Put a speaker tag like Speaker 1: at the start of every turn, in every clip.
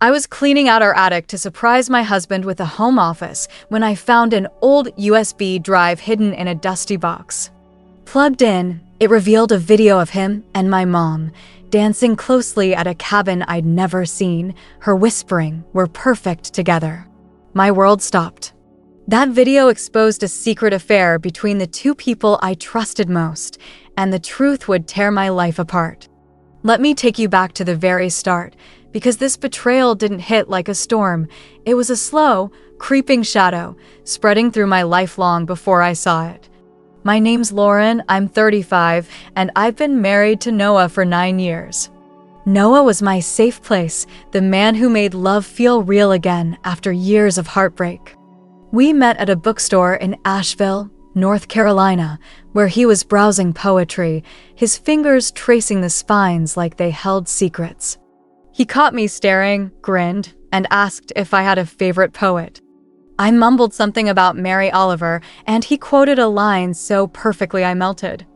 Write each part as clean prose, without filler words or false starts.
Speaker 1: I was cleaning out our attic to surprise my husband with a home office when I found an old USB drive hidden in a dusty box. Plugged in, it revealed a video of him and my mom dancing closely at a cabin I'd never seen. Her whispering were perfect together. My world stopped. That video exposed a secret affair between the two people I trusted most, and the truth would tear my life apart. Let me take you back to the very start, because this betrayal didn't hit like a storm. It was a slow, creeping shadow, spreading through my life long before I saw it. My name's Lauren, I'm 35, and I've been married to Noah for 9 years. Noah was my safe place, the man who made love feel real again after years of heartbreak. We met at a bookstore in Asheville, North Carolina, where he was browsing poetry, his fingers tracing the spines like they held secrets. He caught me staring, grinned, and asked if I had a favorite poet. I mumbled something about Mary Oliver, and he quoted a line so perfectly I melted.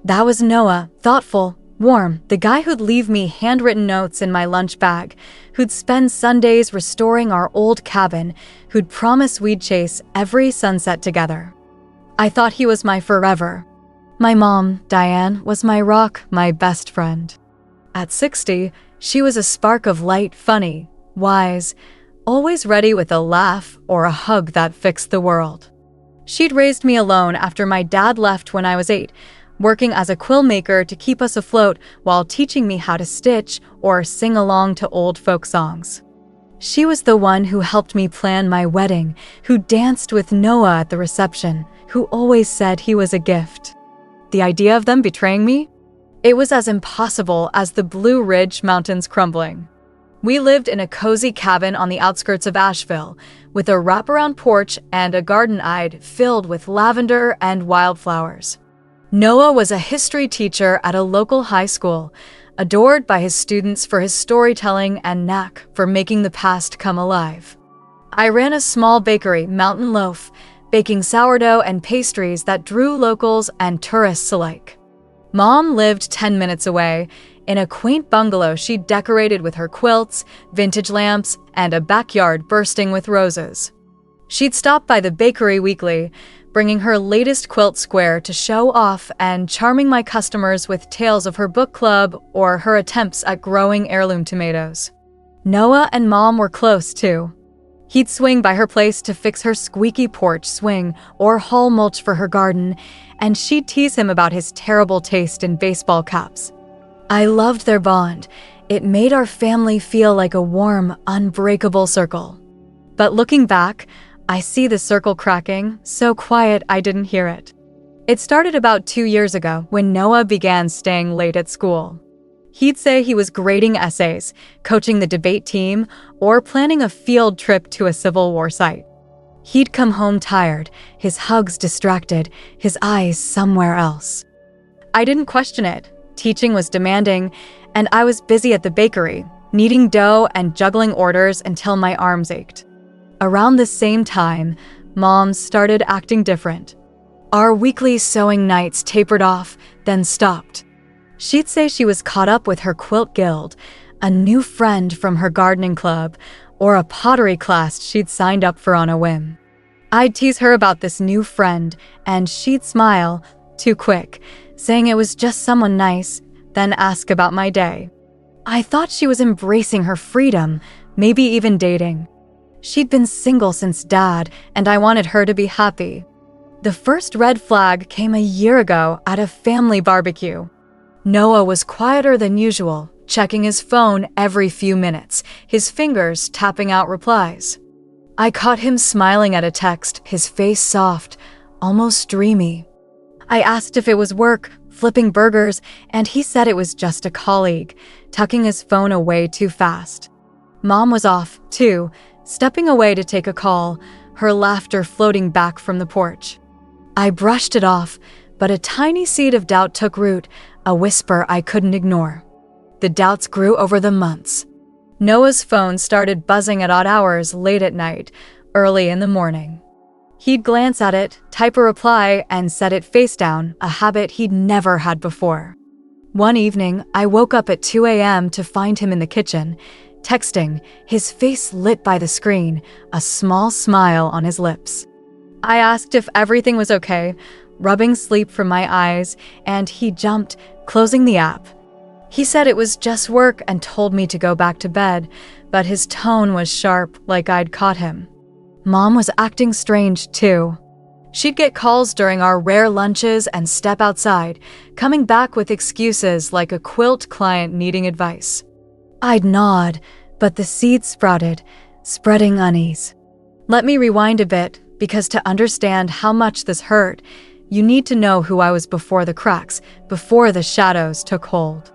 Speaker 1: That was Noah, thoughtful, warm, the guy who'd leave me handwritten notes in my lunch bag, who'd spend Sundays restoring our old cabin, who'd promise we'd chase every sunset together. I thought he was my forever. My mom, Diane, was my rock, my best friend. At 60, she was a spark of light, funny, wise, always ready with a laugh or a hug that fixed the world. She'd raised me alone after my dad left when I was 8, working as a quill maker to keep us afloat while teaching me how to stitch or sing along to old folk songs. She was the one who helped me plan my wedding, who danced with Noah at the reception, who always said he was a gift. The idea of them betraying me? It was as impossible as the Blue Ridge Mountains crumbling. We lived in a cozy cabin on the outskirts of Asheville, with a wraparound porch and a garden I'd filled with lavender and wildflowers. Noah was a history teacher at a local high school, adored by his students for his storytelling and knack for making the past come alive. I ran a small bakery, Mountain Loaf, baking sourdough and pastries that drew locals and tourists alike. Mom lived 10 minutes away, in a quaint bungalow she'd decorated with her quilts, vintage lamps, and a backyard bursting with roses. She'd stop by the bakery weekly, bringing her latest quilt square to show off and charming my customers with tales of her book club or her attempts at growing heirloom tomatoes. Noah and Mom were close, too. He'd swing by her place to fix her squeaky porch swing or haul mulch for her garden, and she'd tease him about his terrible taste in baseball caps. I loved their bond. It made our family feel like a warm, unbreakable circle. But looking back, I see the circle cracking, so quiet I didn't hear it. It started about 2 years ago when Noah began staying late at school. He'd say he was grading essays, coaching the debate team, or planning a field trip to a Civil War site. He'd come home tired, his hugs distracted, his eyes somewhere else. I didn't question it. Teaching was demanding, and I was busy at the bakery, kneading dough and juggling orders until my arms ached. Around the same time, Mom started acting different. Our weekly sewing nights tapered off, then stopped. She'd say she was caught up with her quilt guild, a new friend from her gardening club, or a pottery class she'd signed up for on a whim. I'd tease her about this new friend, and she'd smile, too quick, saying it was just someone nice, then ask about my day. I thought she was embracing her freedom, maybe even dating. She'd been single since Dad, and I wanted her to be happy. The first red flag came a year ago at a family barbecue. Noah was quieter than usual, checking his phone every few minutes, his fingers tapping out replies. I caught him smiling at a text, his face soft, almost dreamy. I asked if it was work, flipping burgers, and he said it was just a colleague, tucking his phone away too fast. Mom was off, too, stepping away to take a call, her laughter floating back from the porch. I brushed it off, but a tiny seed of doubt took root, a whisper I couldn't ignore. The doubts grew over the months. Noah's phone started buzzing at odd hours late at night, early in the morning. He'd glance at it, type a reply, and set it face down, a habit he'd never had before. One evening, I woke up at 2 a.m. to find him in the kitchen, texting, his face lit by the screen, a small smile on his lips. I asked if everything was okay, rubbing sleep from my eyes, and he jumped, closing the app. He said it was just work and told me to go back to bed, but his tone was sharp, like I'd caught him. Mom was acting strange, too. She'd get calls during our rare lunches and step outside, coming back with excuses like a quilt client needing advice. I'd nod, but the seed sprouted, spreading unease. Let me rewind a bit, because to understand how much this hurt, you need to know who I was before the cracks, before the shadows took hold.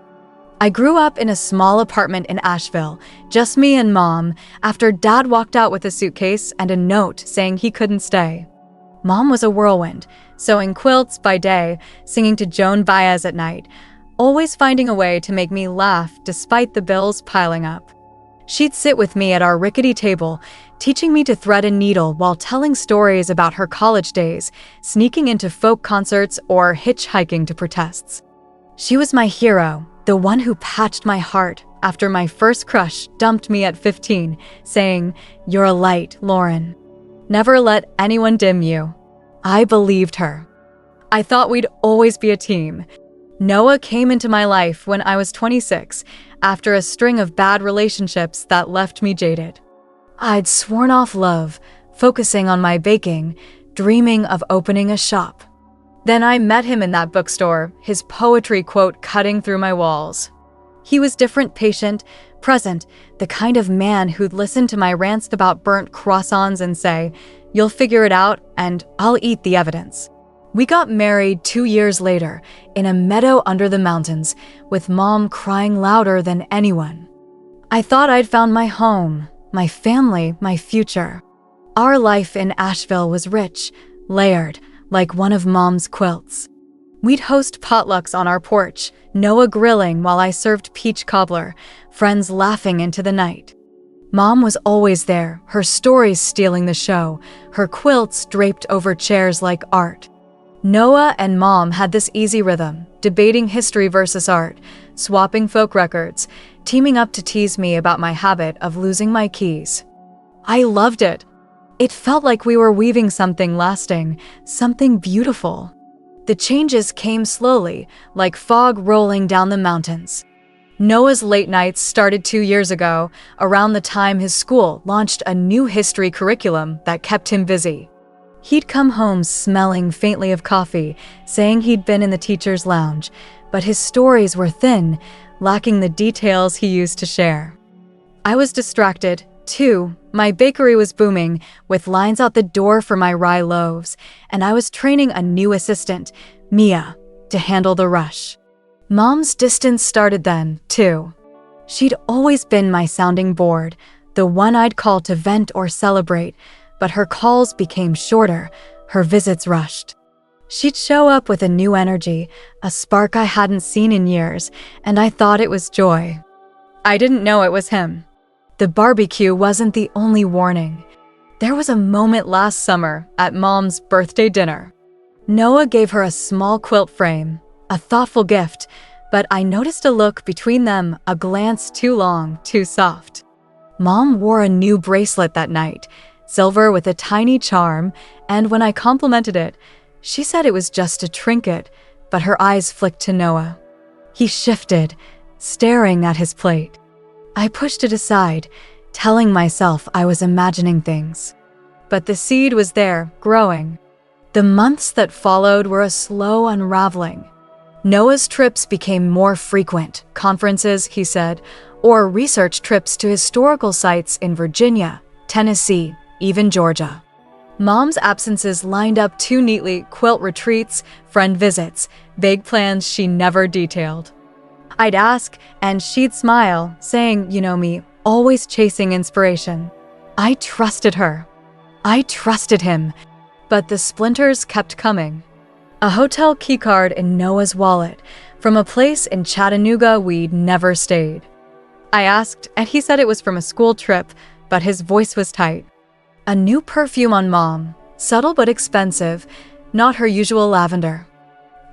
Speaker 1: I grew up in a small apartment in Asheville, just me and Mom, after Dad walked out with a suitcase and a note saying he couldn't stay. Mom was a whirlwind, sewing quilts by day, singing to Joan Baez at night, always finding a way to make me laugh despite the bills piling up. She'd sit with me at our rickety table, teaching me to thread a needle while telling stories about her college days, sneaking into folk concerts or hitchhiking to protests. She was my hero, the one who patched my heart after my first crush dumped me at 15, saying, "You're a light, Lauren. Never let anyone dim you." I believed her. I thought we'd always be a team. Noah came into my life when I was 26, after a string of bad relationships that left me jaded. I'd sworn off love, focusing on my baking, dreaming of opening a shop. Then I met him in that bookstore, his poetry quote cutting through my walls. He was different, patient, present, the kind of man who'd listen to my rants about burnt croissants and say, "You'll figure it out, and I'll eat the evidence." We got married 2 years later, in a meadow under the mountains, with Mom crying louder than anyone. I thought I'd found my home, my family, my future. Our life in Asheville was rich, layered, like one of Mom's quilts. We'd host potlucks on our porch, Noah grilling while I served peach cobbler, friends laughing into the night. Mom was always there, her stories stealing the show, her quilts draped over chairs like art. Noah and Mom had this easy rhythm, debating history versus art, swapping folk records, teaming up to tease me about my habit of losing my keys. I loved it. It felt like we were weaving something lasting, something beautiful. The changes came slowly, like fog rolling down the mountains. Noah's late nights started 2 years ago, around the time his school launched a new history curriculum that kept him busy. He'd come home smelling faintly of coffee, saying he'd been in the teacher's lounge, but his stories were thin, lacking the details he used to share. I was distracted, too. My bakery was booming, with lines out the door for my rye loaves, and I was training a new assistant, Mia, to handle the rush. Mom's distance started then, too. She'd always been my sounding board, the one I'd call to vent or celebrate, but her calls became shorter, her visits rushed. She'd show up with a new energy, a spark I hadn't seen in years, and I thought it was joy. I didn't know it was him. The barbecue wasn't the only warning. There was a moment last summer at Mom's birthday dinner. Noah gave her a small quilt frame, a thoughtful gift, but I noticed a look between them, a glance too long, too soft. Mom wore a new bracelet that night, silver with a tiny charm, and when I complimented it, she said it was just a trinket, but her eyes flicked to Noah. He shifted, staring at his plate. I pushed it aside, telling myself I was imagining things. But the seed was there, growing. The months that followed were a slow unraveling. Noah's trips became more frequent, conferences, he said, or research trips to historical sites in Virginia, Tennessee, even Georgia. Mom's absences lined up too neatly, quilt retreats, friend visits, vague plans she never detailed. I'd ask, and she'd smile, saying, "You know me, always chasing inspiration." I trusted her. I trusted him, but the splinters kept coming. A hotel keycard in Noah's wallet, from a place in Chattanooga we'd never stayed. I asked, and he said it was from a school trip, but his voice was tight. A new perfume on Mom, subtle but expensive, not her usual lavender.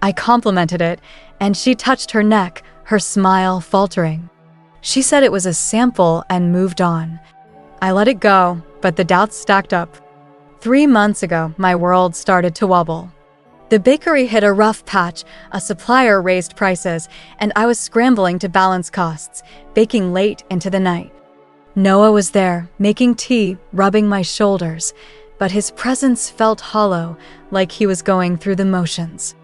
Speaker 1: I complimented it, and she touched her neck, her smile faltering. She said it was a sample and moved on. I let it go, but the doubts stacked up. 3 months ago, my world started to wobble. The bakery hit a rough patch, a supplier raised prices, and I was scrambling to balance costs, baking late into the night. Noah was there, making tea, rubbing my shoulders, but his presence felt hollow, like he was going through the motions.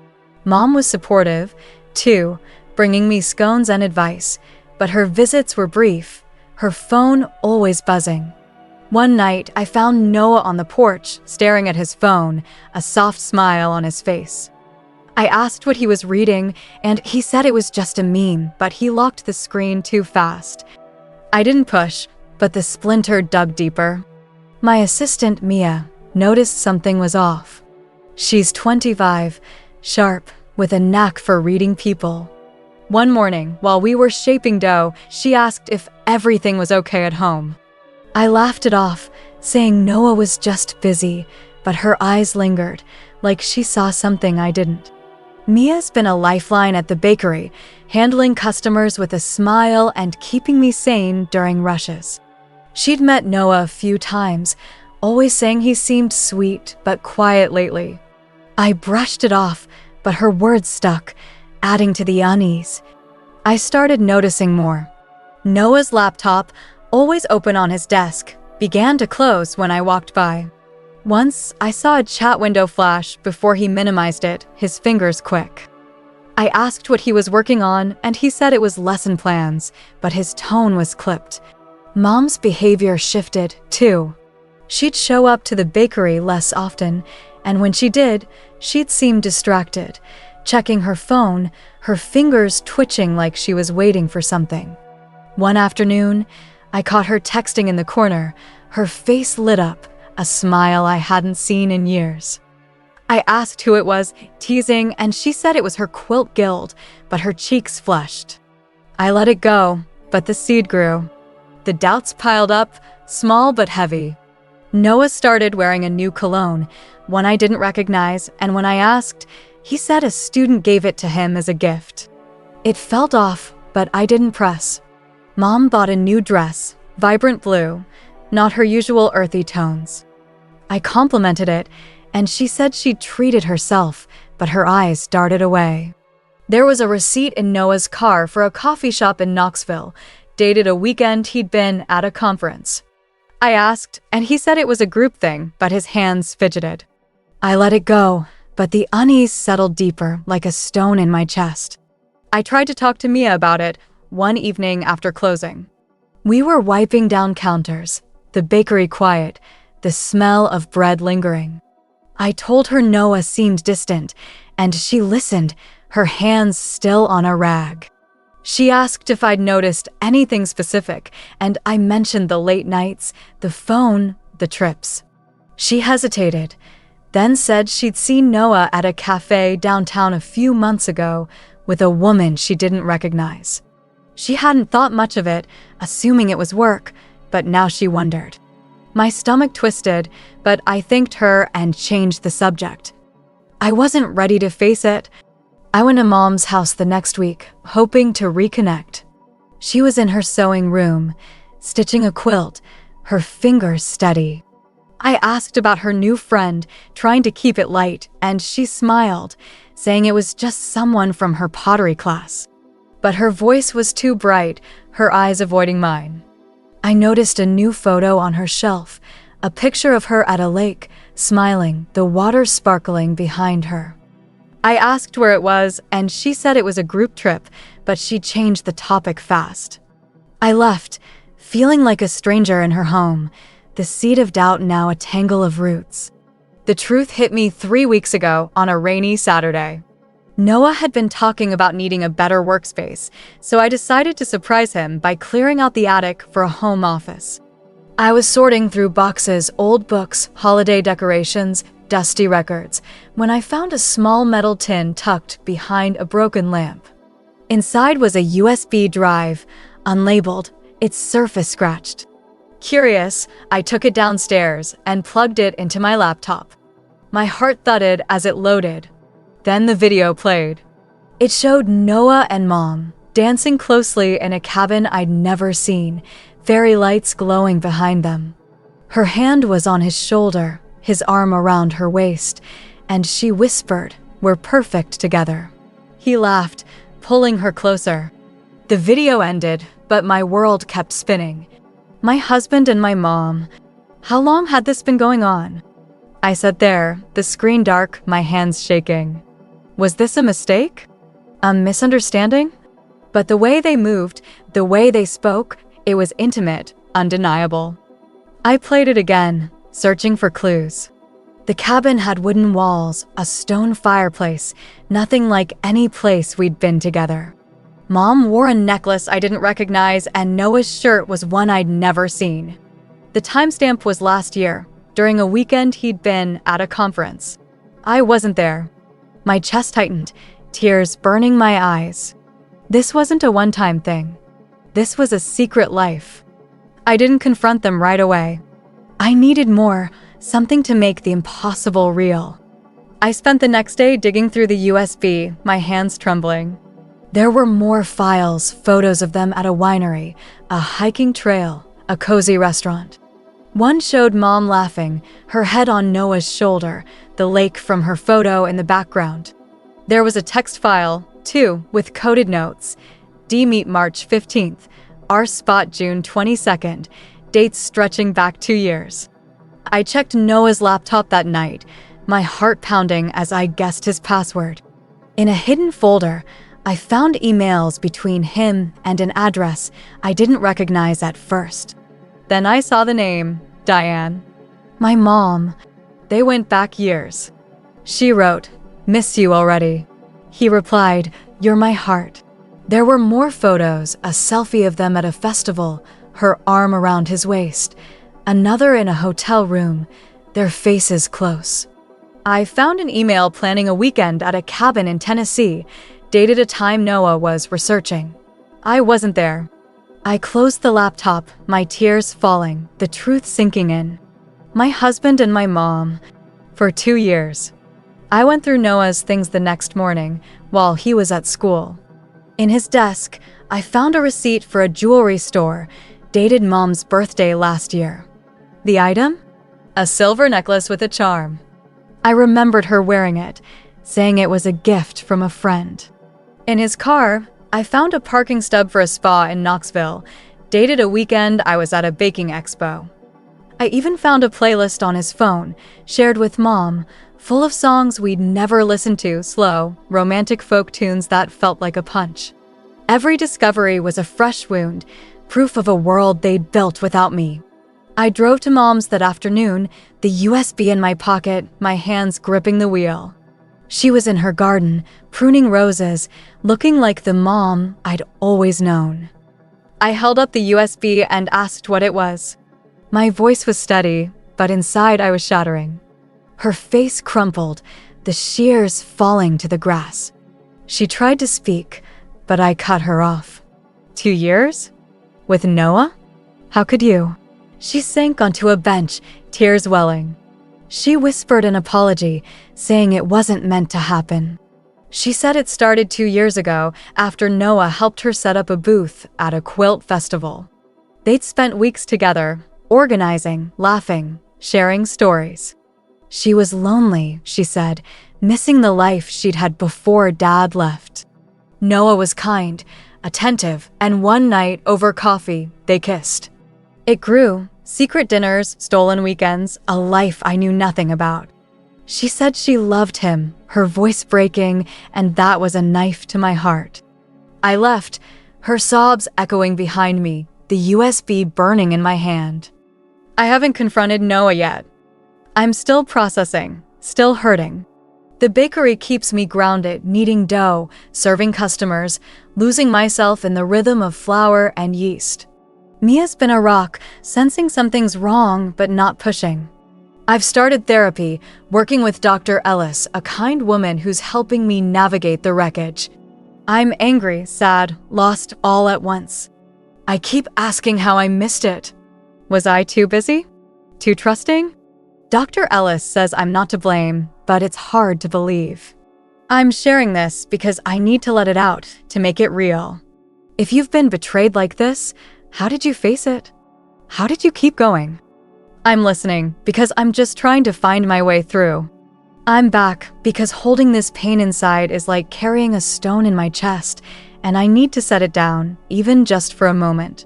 Speaker 1: Mom was supportive, too, bringing me scones and advice, but her visits were brief, her phone always buzzing. One night, I found Noah on the porch, staring at his phone, a soft smile on his face. I asked what he was reading, and he said it was just a meme, but he locked the screen too fast. I didn't push, but the splinter dug deeper. My assistant, Mia, noticed something was off. She's 25, sharp, with a knack for reading people. One morning, while we were shaping dough, she asked if everything was okay at home. I laughed it off, saying Noah was just busy, but her eyes lingered, like she saw something I didn't. Mia's been a lifeline at the bakery, handling customers with a smile and keeping me sane during rushes. She'd met Noah a few times, always saying he seemed sweet but quiet lately. I brushed it off, but her words stuck, adding to the unease. I started noticing more. Noah's laptop, always open on his desk, began to close when I walked by. Once, I saw a chat window flash before he minimized it, his fingers quick. I asked what he was working on, and he said it was lesson plans, but his tone was clipped. Mom's behavior shifted, too. She'd show up to the bakery less often, and when she did, she'd seem distracted, checking her phone, her fingers twitching like she was waiting for something. One afternoon, I caught her texting in the corner, her face lit up, a smile I hadn't seen in years. I asked who it was, teasing, and she said it was her quilt guild, but her cheeks flushed. I let it go, but the seed grew. The doubts piled up, small but heavy. Noah started wearing a new cologne, one I didn't recognize, and when I asked, he said a student gave it to him as a gift. It felt off, but I didn't press. Mom bought a new dress, vibrant blue, not her usual earthy tones. I complimented it, and she said she'd treated herself, but her eyes darted away. There was a receipt in Noah's car for a coffee shop in Knoxville, dated a weekend he'd been at a conference. I asked, and he said it was a group thing, but his hands fidgeted. I let it go, but the unease settled deeper, like a stone in my chest. I tried to talk to Mia about it one evening after closing. We were wiping down counters, the bakery quiet, the smell of bread lingering. I told her Noah seemed distant, and she listened, her hands still on a rag. She asked if I'd noticed anything specific, and I mentioned the late nights, the phone, the trips. She hesitated, then said she'd seen Noah at a cafe downtown a few months ago with a woman she didn't recognize. She hadn't thought much of it, assuming it was work, but now she wondered. My stomach twisted, but I thanked her and changed the subject. I wasn't ready to face it. I went to Mom's house the next week, hoping to reconnect. She was in her sewing room, stitching a quilt, her fingers steady. I asked about her new friend, trying to keep it light, and she smiled, saying it was just someone from her pottery class. But her voice was too bright, her eyes avoiding mine. I noticed a new photo on her shelf, a picture of her at a lake, smiling, the water sparkling behind her. I asked where it was, and she said it was a group trip, but she changed the topic fast. I left, feeling like a stranger in her home, the seed of doubt now a tangle of roots. The truth hit me 3 weeks ago on a rainy Saturday. Noah had been talking about needing a better workspace, so I decided to surprise him by clearing out the attic for a home office. I was sorting through boxes, old books, holiday decorations, dusty records, when I found a small metal tin tucked behind a broken lamp. Inside was a USB drive, unlabeled, its surface scratched. Curious, I took it downstairs and plugged it into my laptop. My heart thudded as it loaded. Then the video played. It showed Noah and Mom, dancing closely in a cabin I'd never seen, fairy lights glowing behind them. Her hand was on his shoulder, his arm around her waist, and she whispered, "We're perfect together." He laughed, pulling her closer. The video ended, but my world kept spinning. My husband and my mom. How long had this been going on? I sat there, the screen dark, my hands shaking. Was this a mistake? A misunderstanding? But the way they moved, the way they spoke, it was intimate, undeniable. I played it again, searching for clues. The cabin had wooden walls, a stone fireplace, nothing like any place we'd been together. Mom wore a necklace I didn't recognize, and Noah's shirt was one I'd never seen. The timestamp was last year, during a weekend he'd been at a conference. I wasn't there. My chest tightened, tears burning my eyes. This wasn't a one-time thing. This was a secret life. I didn't confront them right away. I needed more, something to make the impossible real. I spent the next day digging through the USB, my hands trembling. There were more files, photos of them at a winery, a hiking trail, a cozy restaurant. One showed Mom laughing, her head on Noah's shoulder, the lake from her photo in the background. There was a text file, too, with coded notes. D-Meet March 15th, our spot June 22nd, dates stretching back 2 years. I checked Noah's laptop that night, my heart pounding as I guessed his password. In a hidden folder, I found emails between him and an address I didn't recognize at first. Then I saw the name, Diane. My mom. They went back years. She wrote, "Miss you already." He replied, "You're my heart." There were more photos, a selfie of them at a festival, her arm around his waist, another in a hotel room, their faces close. I found an email planning a weekend at a cabin in Tennessee, dated a time Noah was researching. I wasn't there. I closed the laptop, my tears falling, the truth sinking in. My husband and my mom. For 2 years. I went through Noah's things the next morning, while he was at school. In his desk, I found a receipt for a jewelry store, dated Mom's birthday last year. The item? A silver necklace with a charm. I remembered her wearing it, saying it was a gift from a friend. In his car, I found a parking stub for a spa in Knoxville, dated a weekend I was at a baking expo. I even found a playlist on his phone, shared with Mom, full of songs we'd never listened to, slow, romantic folk tunes that felt like a punch. Every discovery was a fresh wound, proof of a world they'd built without me. I drove to Mom's that afternoon, the USB in my pocket, my hands gripping the wheel. She was in her garden, pruning roses, looking like the mom I'd always known. I held up the USB and asked what it was. My voice was steady, but inside I was shattering. Her face crumpled, the shears falling to the grass. She tried to speak, but I cut her off. 2 years? With Noah? How could you? She sank onto a bench, tears welling. She whispered an apology, saying it wasn't meant to happen. She said it started 2 years ago after Noah helped her set up a booth at a quilt festival. They'd spent weeks together, organizing, laughing, sharing stories. She was lonely, she said, missing the life she'd had before Dad left. Noah was kind, attentive, and one night, over coffee, they kissed. It grew. Secret dinners, stolen weekends, a life I knew nothing about. She said she loved him, her voice breaking, and that was a knife to my heart. I left, her sobs echoing behind me, the USB burning in my hand. I haven't confronted Noah yet. I'm still processing, still hurting. The bakery keeps me grounded, kneading dough, serving customers, losing myself in the rhythm of flour and yeast. Mia's been a rock, sensing something's wrong but not pushing. I've started therapy, working with Dr. Ellis, a kind woman who's helping me navigate the wreckage. I'm angry, sad, lost all at once. I keep asking how I missed it. Was I too busy? Too trusting? Dr. Ellis says I'm not to blame, but it's hard to believe. I'm sharing this because I need to let it out, to make it real. If you've been betrayed like this, how did you face it? How did you keep going? I'm listening because I'm just trying to find my way through. I'm back because holding this pain inside is like carrying a stone in my chest, and I need to set it down, even just for a moment.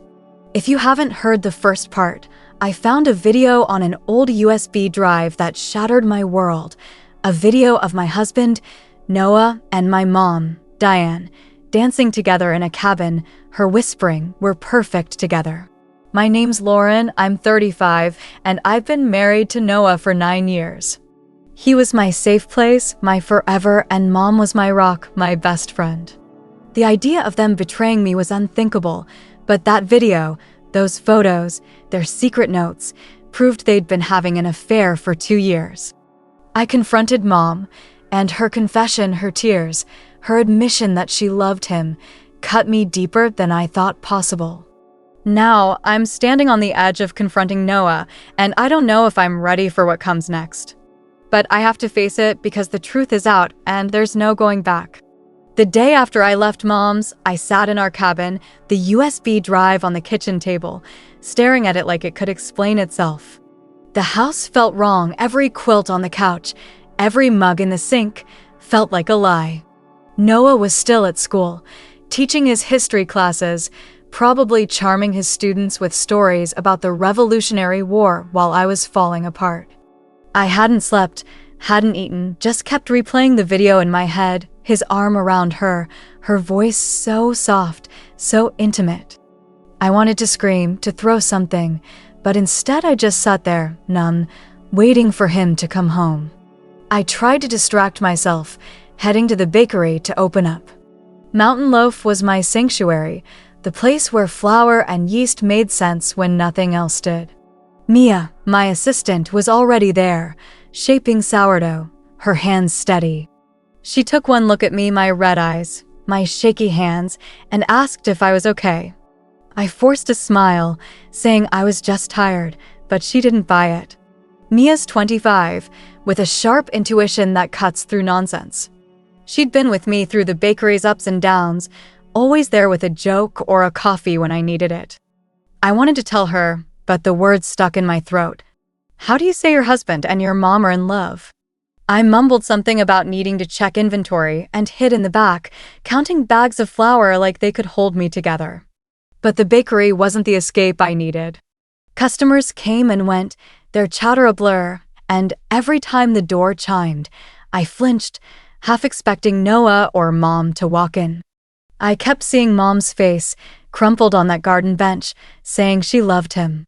Speaker 1: If you haven't heard the first part, I found a video on an old USB drive that shattered my world. A video of my husband, Noah, and my mom, Diane, dancing together in a cabin. Her whispering, "We're perfect together." My name's Lauren, I'm 35, and I've been married to Noah for 9 years. He was my safe place, my forever, and Mom was my rock, my best friend. The idea of them betraying me was unthinkable, but that video, those photos, their secret notes, proved they'd been having an affair for 2 years. I confronted Mom, and her confession, her tears, her admission that she loved him, cut me deeper than I thought possible. Now, I'm standing on the edge of confronting Noah, and I don't know if I'm ready for what comes next. But I have to face it because the truth is out and there's no going back. The day after I left Mom's, I sat in our cabin, the USB drive on the kitchen table, staring at it like it could explain itself. The house felt wrong, every quilt on the couch, every mug in the sink felt like a lie. Noah was still at school, teaching his history classes, probably charming his students with stories about the Revolutionary War while I was falling apart. I hadn't slept, hadn't eaten, just kept replaying the video in my head, his arm around her, her voice so soft, so intimate. I wanted to scream, to throw something, but instead I just sat there, numb, waiting for him to come home. I tried to distract myself, heading to the bakery to open up. Mountain Loaf was my sanctuary, the place where flour and yeast made sense when nothing else did. Mia, my assistant, was already there, shaping sourdough, her hands steady. She took one look at me, my red eyes, my shaky hands, and asked if I was okay. I forced a smile, saying I was just tired, but she didn't buy it. Mia's 25, with a sharp intuition that cuts through nonsense. She'd been with me through the bakery's ups and downs, always there with a joke or a coffee when I needed it. I wanted to tell her, but the words stuck in my throat. How do you say your husband and your mom are in love? I mumbled something about needing to check inventory and hid in the back, counting bags of flour like they could hold me together. But the bakery wasn't the escape I needed. Customers came and went, their chatter a blur, and every time the door chimed, I flinched, half expecting Noah or Mom to walk in. I kept seeing Mom's face, crumpled on that garden bench, saying she loved him.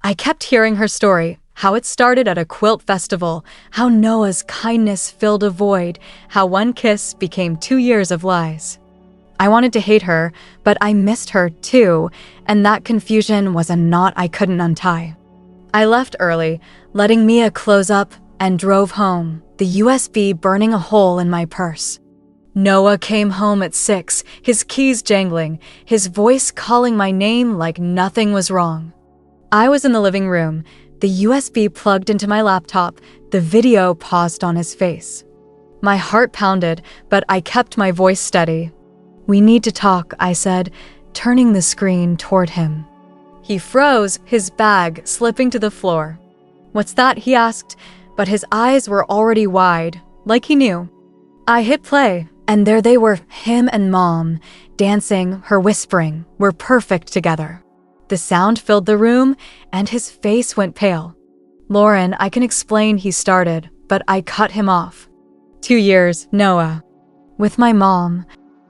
Speaker 1: I kept hearing her story, how it started at a quilt festival, how Noah's kindness filled a void, how one kiss became 2 years of lies. I wanted to hate her, but I missed her too, and that confusion was a knot I couldn't untie. I left early, letting Mia close up, and drove home, the USB burning a hole in my purse. Noah came home at 6, his keys jangling, his voice calling my name like nothing was wrong. I was in the living room, the USB plugged into my laptop, the video paused on his face. My heart pounded, but I kept my voice steady. "We need to talk," I said, turning the screen toward him. He froze, his bag slipping to the floor. "What's that?" he asked, but his eyes were already wide, like he knew. I hit play, and there they were, him and Mom, dancing, her whispering, "We're perfect together." The sound filled the room, and his face went pale. "Lauren, I can explain," he started, but I cut him off. 2 years, Noah. With my mom.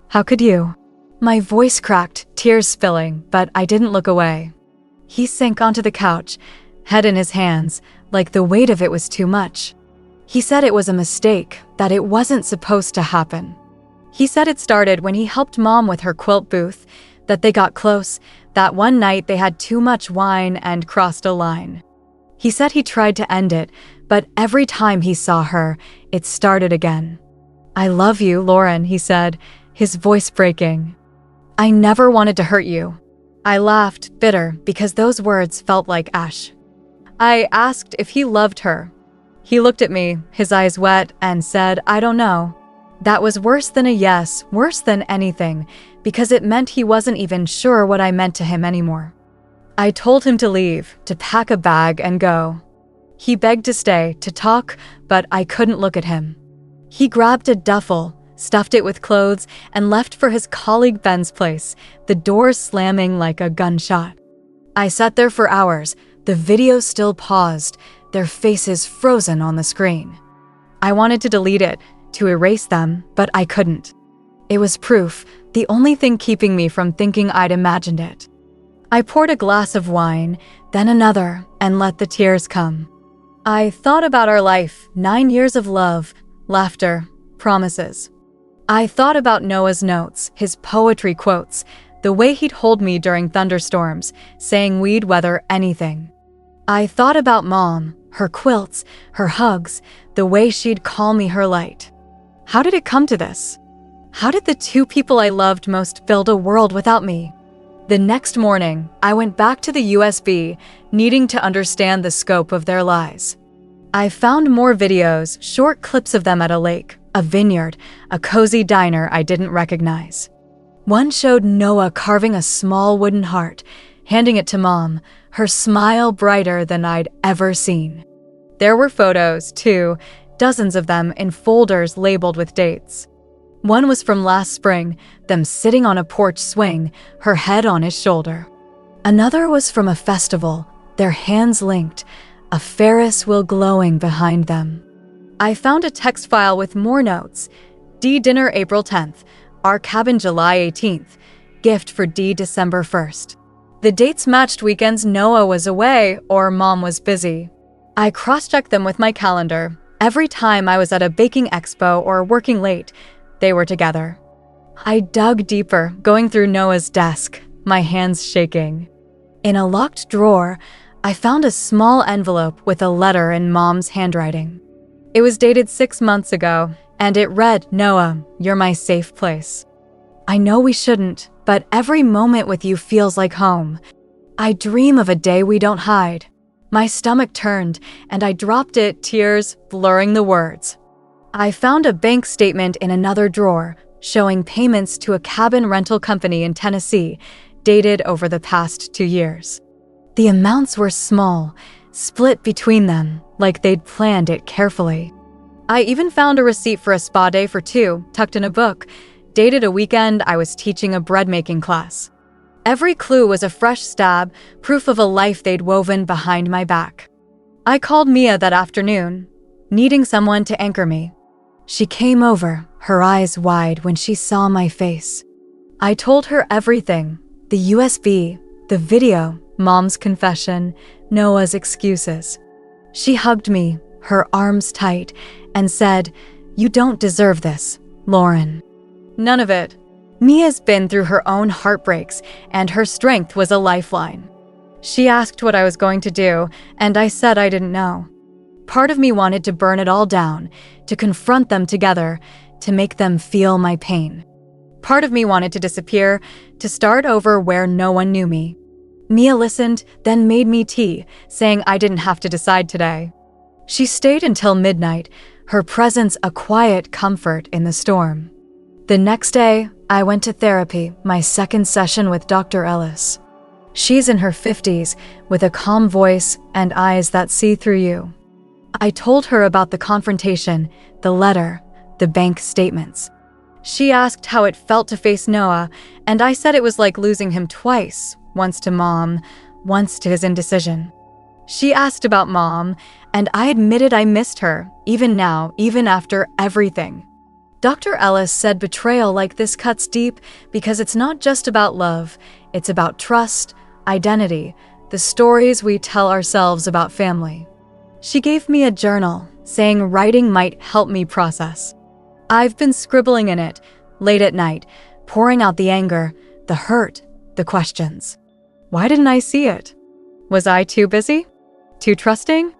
Speaker 1: How could you? My voice cracked, tears spilling, but I didn't look away. He sank onto the couch, head in his hands, like the weight of it was too much. He said it was a mistake, that it wasn't supposed to happen. He said it started when he helped Mom with her quilt booth, that they got close, that one night they had too much wine and crossed a line. He said he tried to end it, but every time he saw her, it started again. "I love you, Lauren," he said, his voice breaking. "I never wanted to hurt you." I laughed, bitter, because those words felt like ash. I asked if he loved her. He looked at me, his eyes wet, and said, "I don't know." That was worse than a yes, worse than anything, because it meant he wasn't even sure what I meant to him anymore. I told him to leave, to pack a bag and go. He begged to stay, to talk, but I couldn't look at him. He grabbed a duffel, stuffed it with clothes, and left for his colleague Ben's place, the door slamming like a gunshot. I sat there for hours, the video still paused, their faces frozen on the screen. I wanted to delete it, to erase them, but I couldn't. It was proof, the only thing keeping me from thinking I'd imagined it. I poured a glass of wine, then another, and let the tears come. I thought about our life, 9 years of love, laughter, promises. I thought about Noah's notes, his poetry quotes, the way he'd hold me during thunderstorms, saying we'd weather anything. I thought about Mom, her quilts, her hugs, the way she'd call me her light. How did it come to this? How did the two people I loved most build a world without me? The next morning, I went back to the USB, needing to understand the scope of their lies. I found more videos, short clips of them at a lake, a vineyard, a cozy diner I didn't recognize. One showed Noah carving a small wooden heart, handing it to Mom, her smile brighter than I'd ever seen. There were photos, too, dozens of them in folders labeled with dates. One was from last spring, them sitting on a porch swing, her head on his shoulder. Another was from a festival, their hands linked, a Ferris wheel glowing behind them. I found a text file with more notes. D dinner April 10th, our cabin July 18th, gift for D December 1st. The dates matched weekends Noah was away or Mom was busy. I cross-checked them with my calendar. Every time I was at a baking expo or working late, they were together. I dug deeper, going through Noah's desk, my hands shaking. In a locked drawer, I found a small envelope with a letter in Mom's handwriting. It was dated 6 months ago, and it read, "Noah, you're my safe place. I know we shouldn't, but every moment with you feels like home. I dream of a day we don't hide." My stomach turned, and I dropped it, tears blurring the words. I found a bank statement in another drawer, showing payments to a cabin rental company in Tennessee, dated over the past 2 years. The amounts were small, split between them, like they'd planned it carefully. I even found a receipt for a spa day for 2, tucked in a book, dated a weekend I was teaching a bread-making class. Every clue was a fresh stab, proof of a life they'd woven behind my back. I called Mia that afternoon, needing someone to anchor me. She came over, her eyes wide when she saw my face. I told her everything, the USB, the video, Mom's confession, Noah's excuses. She hugged me, her arms tight, and said, "You don't deserve this, Lauren." None of it. Mia's been through her own heartbreaks, and her strength was a lifeline. She asked what I was going to do, and I said I didn't know. Part of me wanted to burn it all down, to confront them together, to make them feel my pain. Part of me wanted to disappear, to start over where no one knew me. Mia listened, then made me tea, saying I didn't have to decide today. She stayed until midnight, her presence a quiet comfort in the storm. The next day, I went to therapy, my second session with Dr. Ellis. She's in her 50s, with a calm voice and eyes that see through you. I told her about the confrontation, the letter, the bank statements. She asked how it felt to face Noah, and I said it was like losing him twice, once to Mom, once to his indecision. She asked about Mom, and I admitted I missed her, even now, even after everything. Dr. Ellis said betrayal like this cuts deep because it's not just about love, it's about trust, identity, the stories we tell ourselves about family. She gave me a journal, saying writing might help me process. I've been scribbling in it, late at night, pouring out the anger, the hurt, the questions. Why didn't I see it? Was I too busy? Too trusting?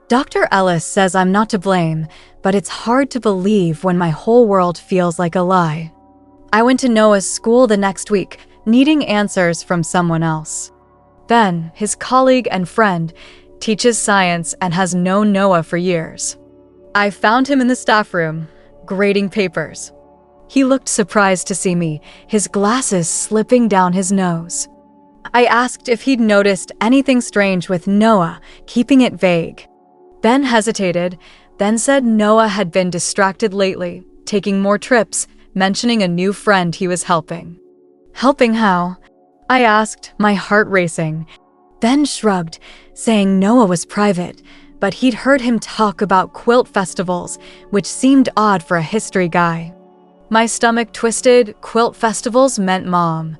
Speaker 1: Dr. Ellis says I'm not to blame, but it's hard to believe when my whole world feels like a lie. I went to Noah's school the next week, needing answers from someone else. Ben, his colleague and friend, teaches science and has known Noah for years. I found him in the staff room, grading papers. He looked surprised to see me, his glasses slipping down his nose. I asked if he'd noticed anything strange with Noah, keeping it vague. Ben hesitated, then said Noah had been distracted lately, taking more trips, mentioning a new friend he was helping. Helping how? I asked, my heart racing. Ben shrugged, saying Noah was private, but he'd heard him talk about quilt festivals, which seemed odd for a history guy. My stomach twisted. Quilt festivals meant Mom.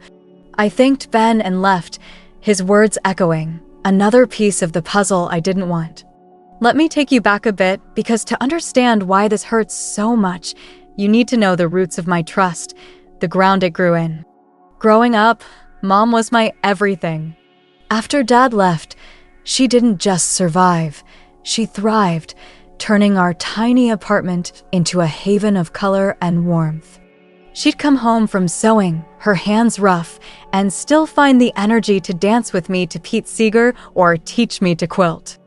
Speaker 1: I thanked Ben and left, his words echoing, another piece of the puzzle I didn't want. Let me take you back a bit, because to understand why this hurts so much, you need to know the roots of my trust, the ground it grew in. Growing up, Mom was my everything. After Dad left, she didn't just survive, she thrived, turning our tiny apartment into a haven of color and warmth. She'd come home from sewing, her hands rough, and still find the energy to dance with me to Pete Seeger or teach me to quilt.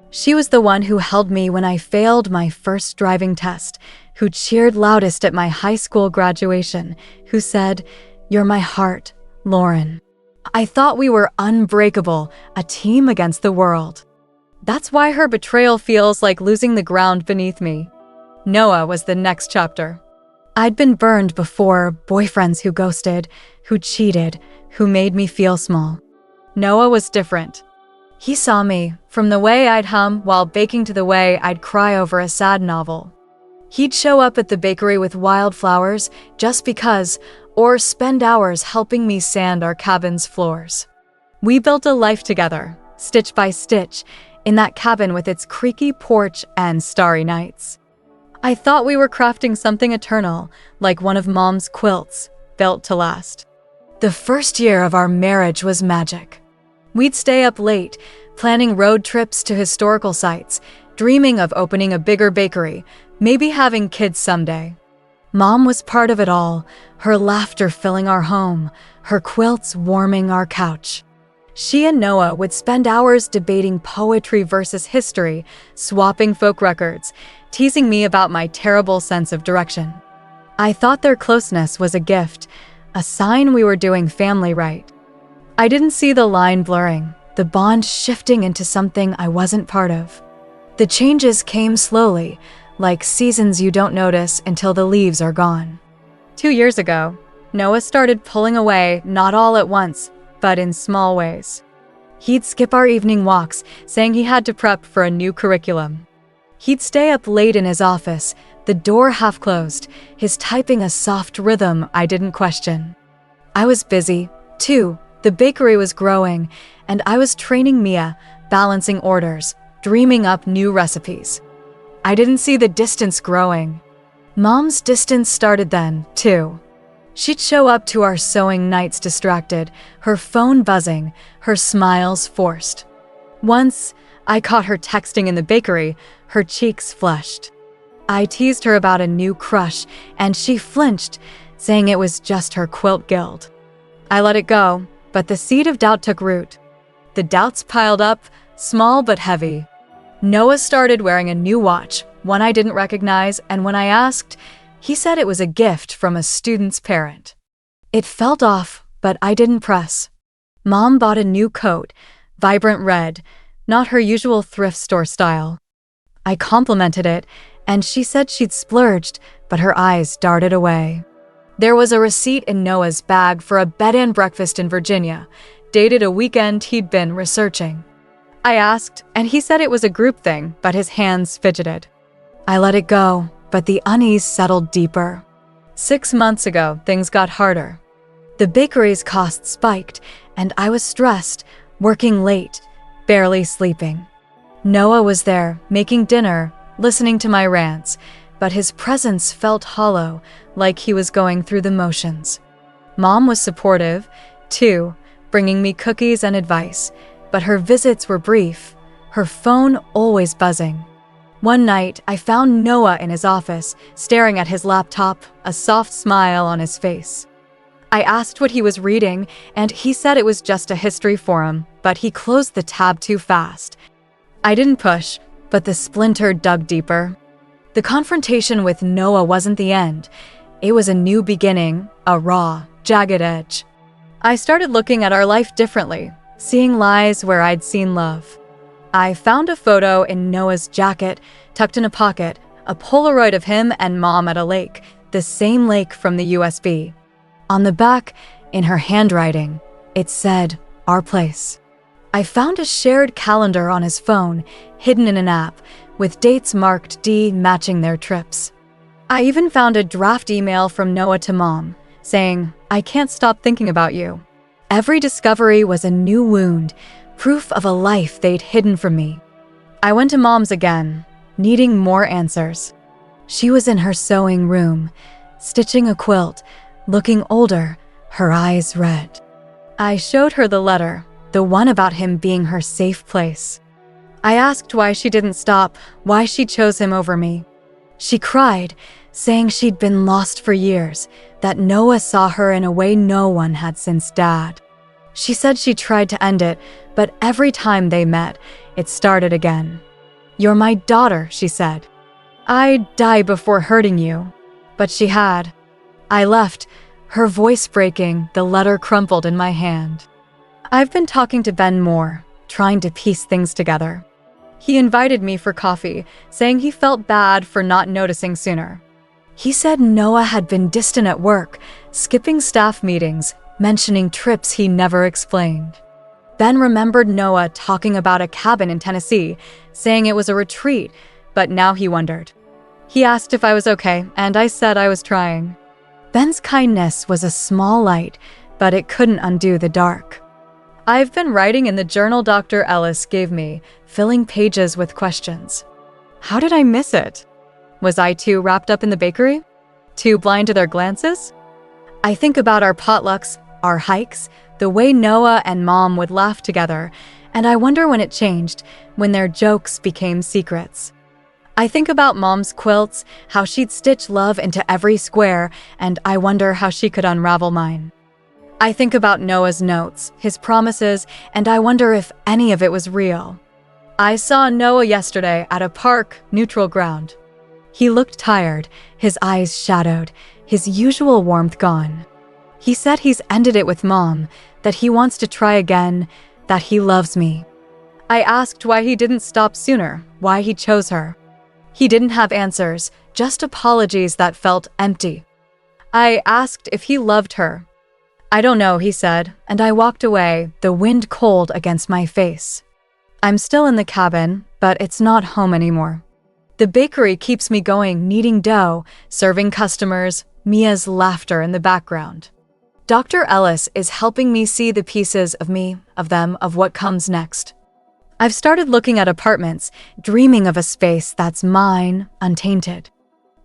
Speaker 1: She was the one who held me when I failed my first driving test, who cheered loudest at my high school graduation, who said, "You're my heart, Lauren." I thought we were unbreakable, a team against the world. That's why her betrayal feels like losing the ground beneath me. Noah was the next chapter. I'd been burned before, boyfriends who ghosted, who cheated, who made me feel small. Noah was different. He saw me, from the way I'd hum while baking to the way I'd cry over a sad novel. He'd show up at the bakery with wildflowers just because, or spend hours helping me sand our cabin's floors. We built a life together, stitch by stitch, in that cabin with its creaky porch and starry nights. I thought we were crafting something eternal, like one of Mom's quilts, built to last. The first year of our marriage was magic. We'd stay up late, planning road trips to historical sites, dreaming of opening a bigger bakery, maybe having kids someday. Mom was part of it all, her laughter filling our home, her quilts warming our couch. She and Noah would spend hours debating poetry versus history, swapping folk records, teasing me about my terrible sense of direction. I thought their closeness was a gift, a sign we were doing family right. I didn't see the line blurring, the bond shifting into something I wasn't part of. The changes came slowly, like seasons you don't notice until the leaves are gone. 2 years ago, Noah started pulling away, not all at once, but in small ways. He'd skip our evening walks, saying he had to prep for a new curriculum. He'd stay up late in his office, the door half closed, his typing a soft rhythm I didn't question. I was busy, too. The bakery was growing, and I was training Mia, balancing orders, dreaming up new recipes. I didn't see the distance growing. Mom's distance started then, too. She'd show up to our sewing nights distracted, her phone buzzing, her smiles forced. Once, I caught her texting in the bakery, her cheeks flushed. I teased her about a new crush, and she flinched, saying it was just her quilt guild. I let it go, but the seed of doubt took root. The doubts piled up, small but heavy. Noah started wearing a new watch, one I didn't recognize, and when I asked, he said it was a gift from a student's parent. It felt off, but I didn't press. Mom bought a new coat, vibrant red, not her usual thrift store style. I complimented it, and she said she'd splurged, but her eyes darted away. There was a receipt in Noah's bag for a bed and breakfast in Virginia, dated a weekend he'd been researching. I asked, and he said it was a group thing, but his hands fidgeted. I let it go, but the unease settled deeper. 6 months ago, things got harder. The bakery's costs spiked, and I was stressed, working late, barely sleeping. Noah was there, making dinner, listening to my rants, but his presence felt hollow, like he was going through the motions. Mom was supportive, too, bringing me cookies and advice, but her visits were brief, her phone always buzzing. One night, I found Noah in his office, staring at his laptop, a soft smile on his face. I asked what he was reading, and he said it was just a history forum, but he closed the tab too fast. I didn't push, but the splinter dug deeper. The confrontation with Noah wasn't the end. It was a new beginning, a raw, jagged edge. I started looking at our life differently, seeing lies where I'd seen love. I found a photo in Noah's jacket, tucked in a pocket, a Polaroid of him and Mom at a lake, the same lake from the USB. On the back, in her handwriting, it said, "Our place." I found a shared calendar on his phone, hidden in an app, with dates marked D matching their trips. I even found a draft email from Noah to Mom, saying, "I can't stop thinking about you." Every discovery was a new wound, proof of a life they'd hidden from me. I went to Mom's again, needing more answers. She was in her sewing room, stitching a quilt, looking older, her eyes red. I showed her the letter, the one about him being her safe place. I asked why she didn't stop, why she chose him over me. She cried, saying she'd been lost for years, that Noah saw her in a way no one had since Dad. She said she tried to end it, but every time they met, it started again. "You're my daughter," she said. "I'd die before hurting you." But she had. I left, her voice breaking, the letter crumpled in my hand. I've been talking to Ben more, trying to piece things together. He invited me for coffee, saying he felt bad for not noticing sooner. He said Noah had been distant at work, skipping staff meetings, mentioning trips he never explained. Ben remembered Noah talking about a cabin in Tennessee, saying it was a retreat, but now he wondered. He asked if I was okay, and I said I was trying. Ben's kindness was a small light, but it couldn't undo the dark. I've been writing in the journal Dr. Ellis gave me, filling pages with questions. How did I miss it? Was I too wrapped up in the bakery? Too blind to their glances? I think about our potlucks, our hikes, the way Noah and Mom would laugh together, and I wonder when it changed, when their jokes became secrets. I think about Mom's quilts, how she'd stitch love into every square, and I wonder how she could unravel mine. I think about Noah's notes, his promises, and I wonder if any of it was real. I saw Noah yesterday at a park, neutral ground. He looked tired, his eyes shadowed, his usual warmth gone. He said he's ended it with Mom, that he wants to try again, that he loves me. I asked why he didn't stop sooner, why he chose her. He didn't have answers, just apologies that felt empty. I asked if he loved her. "I don't know," he said, and I walked away, the wind cold against my face. I'm still in the cabin, but it's not home anymore. The bakery keeps me going, kneading dough, serving customers, Mia's laughter in the background. Dr. Ellis is helping me see the pieces of me, of them, of what comes next. I've started looking at apartments, dreaming of a space that's mine, untainted.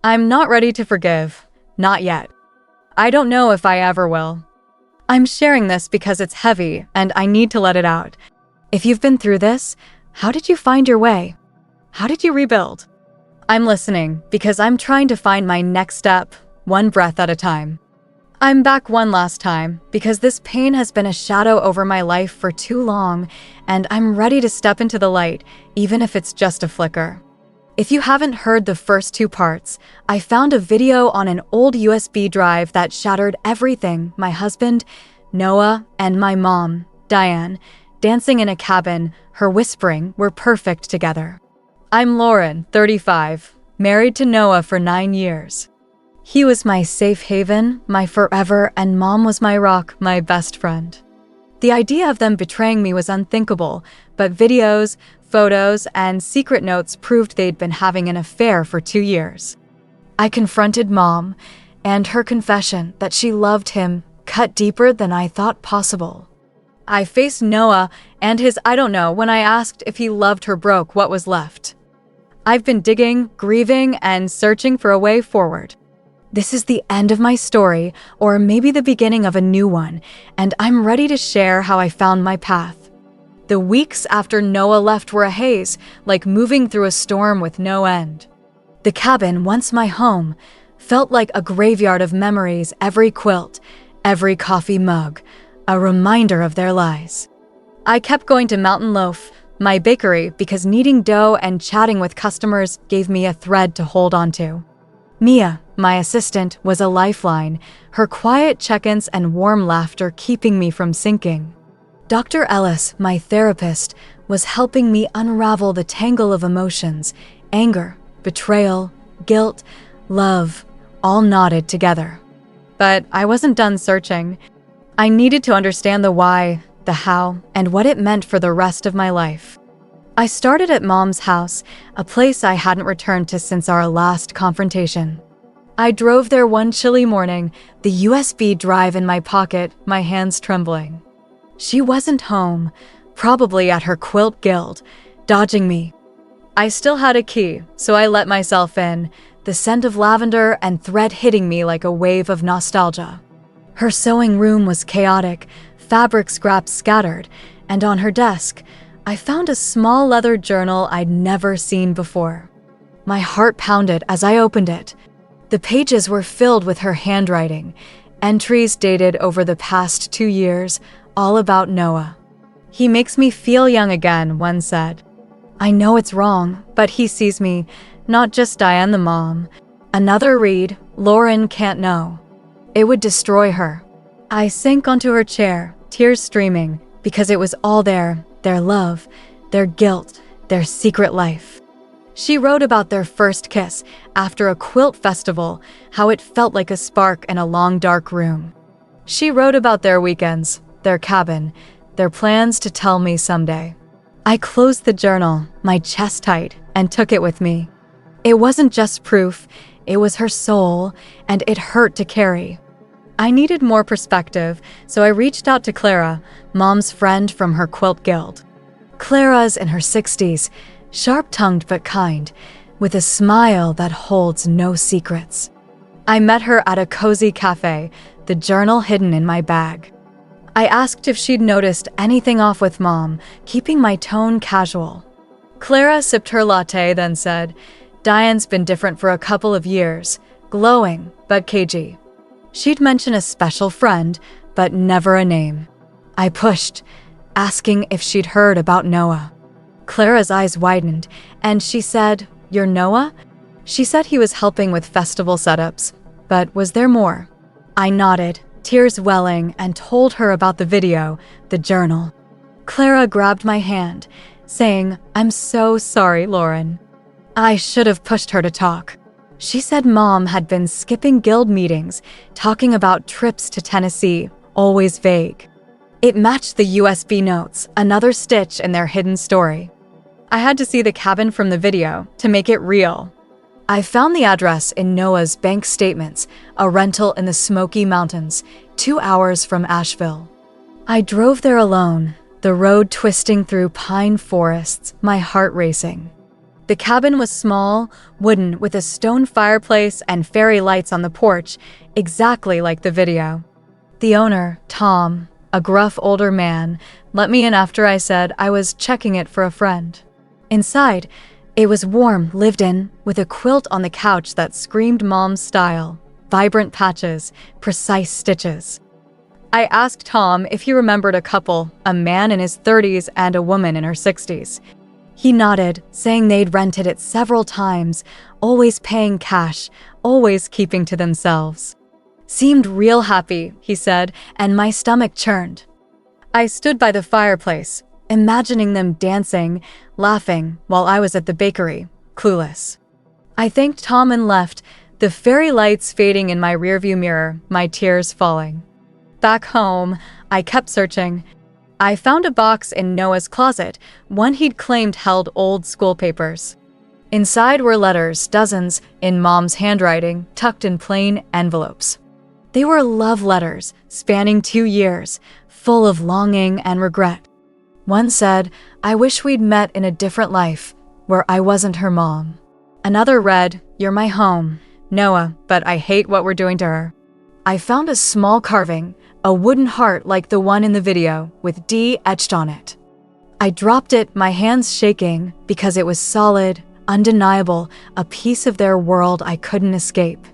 Speaker 1: I'm not ready to forgive, not yet. I don't know if I ever will. I'm sharing this because it's heavy and I need to let it out. If you've been through this, how did you find your way? How did you rebuild? I'm listening because I'm trying to find my next step, one breath at a time. I'm back one last time because this pain has been a shadow over my life for too long, and I'm ready to step into the light, even if it's just a flicker. If you haven't heard the first two parts, I found a video on an old USB drive that shattered everything: my husband, Noah, and my mom, Diane, dancing in a cabin, her whispering, "We're perfect together." I'm Lauren, 35, married to Noah for 9 years. He was my safe haven, my forever, and Mom was my rock, my best friend. The idea of them betraying me was unthinkable, but videos, photos, and secret notes proved they'd been having an affair for 2 years. I confronted Mom, and her confession that she loved him cut deeper than I thought possible. I faced Noah and his "I don't know" when I asked if he loved her broke what was left. I've been digging, grieving, and searching for a way forward. This is the end of my story, or maybe the beginning of a new one, and I'm ready to share how I found my path. The weeks after Noah left were a haze, like moving through a storm with no end. The cabin, once my home, felt like a graveyard of memories, every quilt, every coffee mug, a reminder of their lies. I kept going to Mountain Loaf, My bakery, because kneading dough and chatting with customers gave me a thread to hold onto. Mia, my assistant, was a lifeline, her quiet check-ins and warm laughter keeping me from sinking. Dr. Ellis, my therapist, was helping me unravel the tangle of emotions, anger, betrayal, guilt, love, all knotted together. But I wasn't done searching. I needed to understand the why, the how, and what it meant for the rest of my life. I started at Mom's house, a place I hadn't returned to since our last confrontation. I drove there one chilly morning, the USB drive in my pocket, my hands trembling. She wasn't home, probably at her quilt guild, dodging me. I still had a key, so I let myself in, the scent of lavender and thread hitting me like a wave of nostalgia. Her sewing room was chaotic, fabric scraps scattered, and on her desk, I found a small leather journal I'd never seen before. My heart pounded as I opened it. The pages were filled with her handwriting, entries dated over the past 2 years, all about Noah. "He makes me feel young again," one said. "I know it's wrong, but he sees me, not just Diane the mom." Another read, "Lauren can't know. It would destroy her." I sank onto her chair, tears streaming, because it was all there, their love, their guilt, their secret life. She wrote about their first kiss after a quilt festival, how it felt like a spark in a long dark room. She wrote about their weekends, their cabin, their plans to tell me someday. I closed the journal, my chest tight, and took it with me. It wasn't just proof, it was her soul, and it hurt to carry. I needed more perspective, so I reached out to Clara, Mom's friend from her quilt guild. Clara's in her 60s, sharp-tongued but kind, with a smile that holds no secrets. I met her at a cozy cafe, the journal hidden in my bag. I asked if she'd noticed anything off with Mom, keeping my tone casual. Clara sipped her latte, then said, "Diane's been different for a couple of years, glowing but cagey." She'd mention a special friend, but never a name. I pushed, asking if she'd heard about Noah. Clara's eyes widened, and she said, "You're Noah?" She said he was helping with festival setups, but was there more? I nodded, tears welling, and told her about the video, the journal. Clara grabbed my hand, saying, "I'm so sorry, Lauren." I should have pushed her to talk. She said Mom had been skipping guild meetings, talking about trips to Tennessee, always vague. It matched the USB notes, another stitch in their hidden story. I had to see the cabin from the video to make it real. I found the address in Noah's bank statements, a rental in the Smoky Mountains, 2 hours from Asheville. I drove there alone, the road twisting through pine forests, my heart racing. The cabin was small, wooden, with a stone fireplace and fairy lights on the porch, exactly like the video. The owner, Tom, a gruff older man, let me in after I said I was checking it for a friend. Inside, it was warm, lived in, with a quilt on the couch that screamed Mom's style, vibrant patches, precise stitches. I asked Tom if he remembered a couple, a man in his 30s and a woman in her 60s. He nodded, saying they'd rented it several times, always paying cash, always keeping to themselves. "Seemed real happy," he said, and my stomach churned. I stood by the fireplace, imagining them dancing, laughing, while I was at the bakery, clueless. I thanked Tom and left, the fairy lights fading in my rearview mirror, my tears falling. Back home, I kept searching. I found a box in Noah's closet, one he'd claimed held old school papers. Inside were letters, dozens, in Mom's handwriting, tucked in plain envelopes. They were love letters, spanning 2 years, full of longing and regret. One said, "I wish we'd met in a different life, where I wasn't her mom." Another read, "You're my home, Noah, but I hate what we're doing to her." I found a small carving, a wooden heart like the one in the video, with D etched on it. I dropped it, my hands shaking, because it was solid, undeniable, a piece of their world I couldn't escape.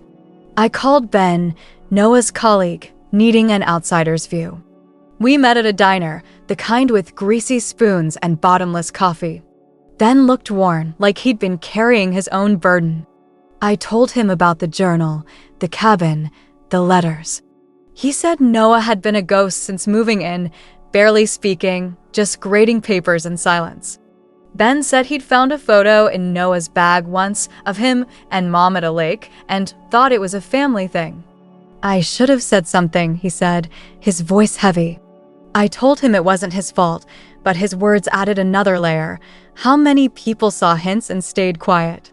Speaker 1: I called Ben, Noah's colleague, needing an outsider's view. We met at a diner, the kind with greasy spoons and bottomless coffee. Ben looked worn, like he'd been carrying his own burden. I told him about the journal, the cabin, the letters. He said Noah had been a ghost since moving in, barely speaking, just grading papers in silence. Ben said he'd found a photo in Noah's bag once of him and Mom at a lake and thought it was a family thing. I should have said something, he said, his voice heavy. I told him it wasn't his fault, but his words added another layer. How many people saw hints and stayed quiet?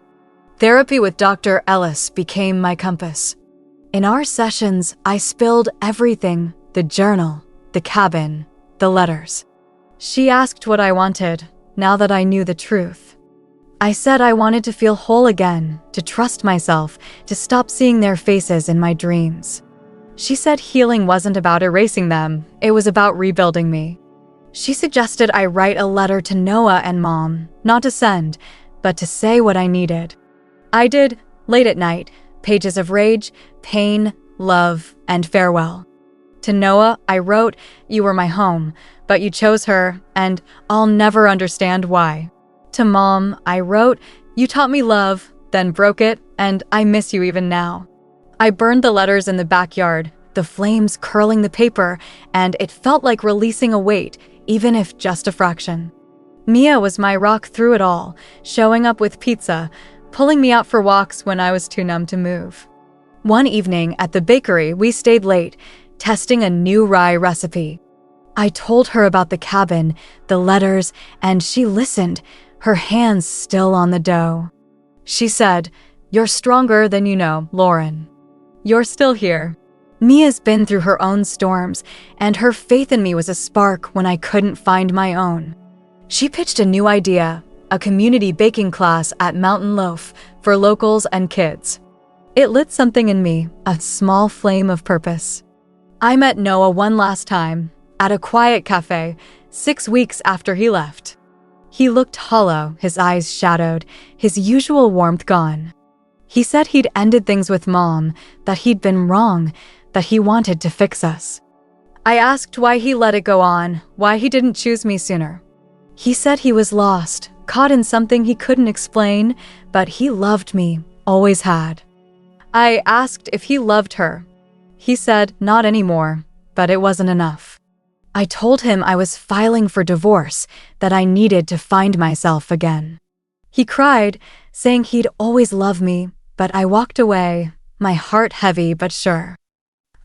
Speaker 1: Therapy with Dr. Ellis became my compass. In our sessions, I spilled everything, the journal, the cabin, the letters. She asked what I wanted, now that I knew the truth. I said I wanted to feel whole again, to trust myself, to stop seeing their faces in my dreams. She said healing wasn't about erasing them, it was about rebuilding me. She suggested I write a letter to Noah and Mom, not to send, but to say what I needed. I did, late at night, pages of rage, pain, love, and farewell. To Noah, I wrote, "You were my home, but you chose her, and I'll never understand why." To Mom, I wrote, "You taught me love, then broke it, and I miss you even now." I burned the letters in the backyard, the flames curling the paper, and it felt like releasing a weight, even if just a fraction. Mia was my rock through it all, showing up with pizza, pulling me out for walks when I was too numb to move. One evening at the bakery, we stayed late, testing a new rye recipe. I told her about the cabin, the letters, and she listened, her hands still on the dough. She said, "You're stronger than you know, Lauren. You're still here." Mia's been through her own storms, and her faith in me was a spark when I couldn't find my own. She pitched a new idea, a community baking class at Mountain Loaf for locals and kids. It lit something in me, a small flame of purpose. I met Noah one last time, at a quiet cafe, 6 weeks after he left. He looked hollow, his eyes shadowed, his usual warmth gone. He said he'd ended things with Mom, that he'd been wrong, that he wanted to fix us. I asked why he let it go on, why he didn't choose me sooner. He said he was lost, caught in something he couldn't explain, but he loved me, always had. I asked if he loved her. He said not anymore, but it wasn't enough. I told him I was filing for divorce, that I needed to find myself again. He cried, saying he'd always love me, but I walked away, my heart heavy but sure.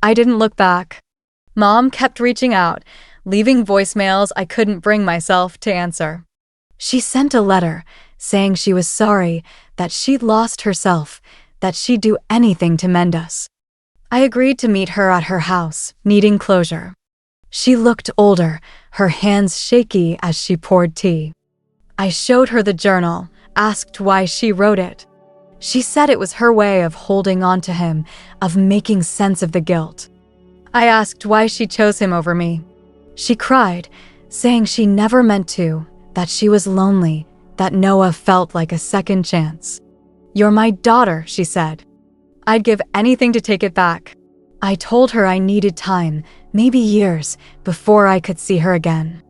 Speaker 1: I didn't look back. Mom kept reaching out, leaving voicemails I couldn't bring myself to answer. She sent a letter, saying she was sorry, that she'd lost herself, that she'd do anything to mend us. I agreed to meet her at her house, needing closure. She looked older, her hands shaky as she poured tea. I showed her the journal, asked why she wrote it. She said it was her way of holding on to him, of making sense of the guilt. I asked why she chose him over me. She cried, saying she never meant to, that she was lonely, that Noah felt like a second chance. "You're my daughter," she said. I'd give anything to take it back. I told her I needed time, maybe years, before I could see her again.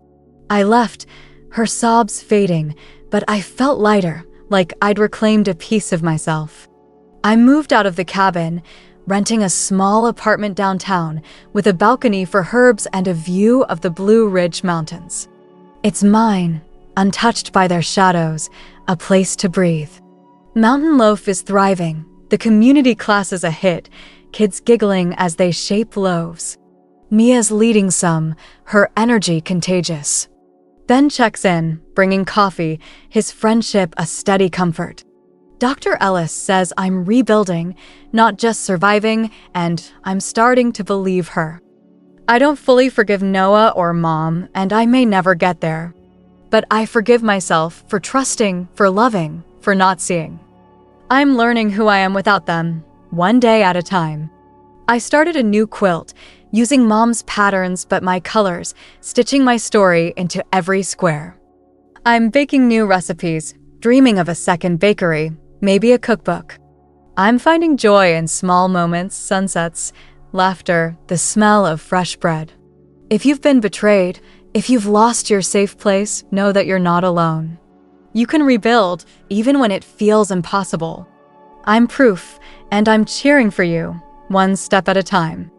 Speaker 1: I left, her sobs fading, but I felt lighter, like I'd reclaimed a piece of myself. I moved out of the cabin, renting a small apartment downtown with a balcony for herbs and a view of the Blue Ridge Mountains. It's mine, untouched by their shadows, a place to breathe. Mountain Loaf is thriving, the community class is a hit, kids giggling as they shape loaves. Mia's leading some, her energy contagious. Ben checks in, bringing coffee, his friendship a steady comfort. Dr. Ellis says I'm rebuilding, not just surviving, and I'm starting to believe her. I don't fully forgive Noah or Mom, and I may never get there. But I forgive myself for trusting, for loving, for not seeing. I'm learning who I am without them, one day at a time. I started a new quilt, using Mom's patterns but my colors, stitching my story into every square. I'm baking new recipes, dreaming of a second bakery, maybe a cookbook. I'm finding joy in small moments, sunsets, laughter, the smell of fresh bread. If you've been betrayed, if you've lost your safe place, know that you're not alone. You can rebuild, even when it feels impossible. I'm proof, and I'm cheering for you, one step at a time.